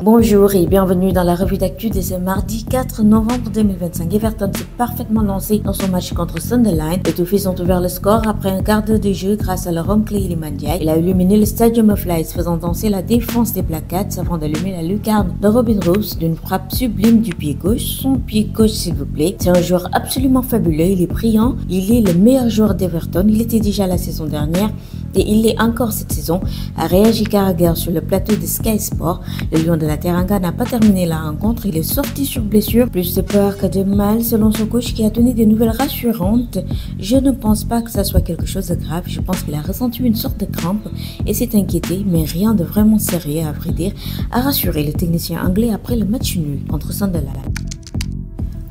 Bonjour et bienvenue dans la revue d'actu de ce mardi 4 novembre 2025. Everton s'est parfaitement lancé dans son match contre Sunderland. Les Toffees ont ouvert le score après un quart d'heure de jeu grâce à leur homme clé Iliman Ndiaye. Il a illuminé le Stadium of Lights, faisant danser la défense des Black Cats avant d'allumer la lucarne de Robin Rose d'une frappe sublime du pied gauche. Son pied gauche, s'il vous plaît. C'est un joueur absolument fabuleux, il est brillant, il est le meilleur joueur d'Everton. Il était déjà la saison dernière et il l'est encore cette saison, a réagi Carragher sur le plateau de Sky Sport. Le Lion de la Teranga n'a pas terminé la rencontre, il est sorti sur blessure, plus de peur que de mal selon son coach qui a donné des nouvelles rassurantes. Je ne pense pas que ça soit quelque chose de grave, je pense qu'il a ressenti une sorte de crampe et s'est inquiété, mais rien de vraiment sérieux à vrai dire, a rassuré le technicien anglais après le match nul contre Sunderland.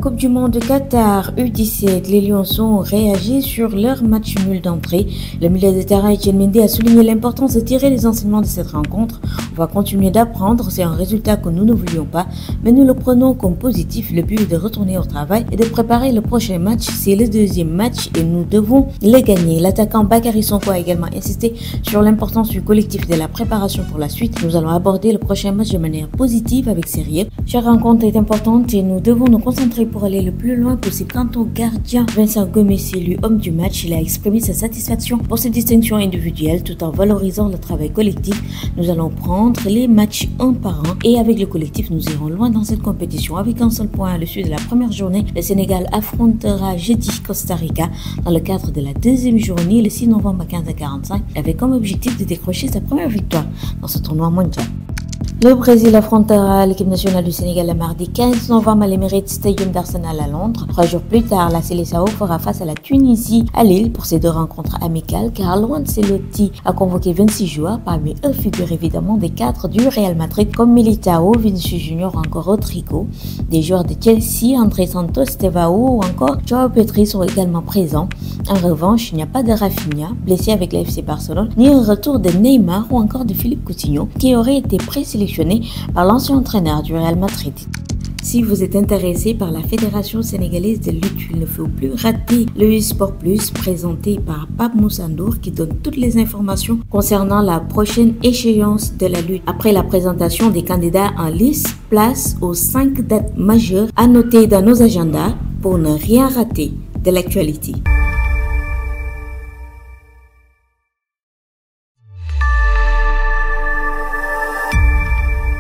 Coupe du monde de Qatar U17, les Lions ont réagi sur leur match nul d'entrée. Le milieu de terrain Etienne Mendy a souligné l'importance de tirer les enseignements de cette rencontre. On va continuer d'apprendre, c'est un résultat que nous ne voulions pas, mais nous le prenons comme positif. Le but est de retourner au travail et de préparer le prochain match. C'est le deuxième match et nous devons le gagner. L'attaquant Bakary Sonko a également insisté sur l'importance du collectif de la préparation pour la suite. Nous allons aborder le prochain match de manière positive avec sérieux. Chaque rencontre est importante et nous devons nous concentrer pour aller le plus loin possible. Quant au gardien Vincent Gomes, élu homme du match, il a exprimé sa satisfaction pour cette distinction individuelle tout en valorisant le travail collectif. Nous allons prendre les matchs un par un et avec le collectif nous irons loin dans cette compétition. Avec un seul point à l'issue de la première journée, le Sénégal affrontera jeudi Costa Rica dans le cadre de la deuxième journée le 6 novembre à 15h45 avec comme objectif de décrocher sa première victoire dans ce tournoi mondial. Le Brésil affrontera l'équipe nationale du Sénégal le mardi 15 novembre à l'Emirates Stadium d'Arsenal à Londres. 3 jours plus tard, la Seleção fera face à la Tunisie à Lille pour ces deux rencontres amicales. Carlo Ancelotti a convoqué 26 joueurs, parmi eux figurent évidemment des cadres du Real Madrid comme Militao, Vinicius Junior ou encore Rodrigo. Des joueurs de Chelsea, André Santos, Tevao ou encore Joao Petri sont également présents. En revanche, il n'y a pas de Rafinha, blessé avec la FC Barcelone, ni un retour de Neymar ou encore de Philippe Coutinho, qui aurait été présélectionné par l'ancien entraîneur du Real Madrid. Si vous êtes intéressé par la Fédération sénégalaise de lutte, il ne faut plus rater le eSport Plus présenté par Pape Moussandour qui donne toutes les informations concernant la prochaine échéance de la lutte. Après la présentation des candidats en liste, place aux 5 dates majeures à noter dans nos agendas pour ne rien rater de l'actualité.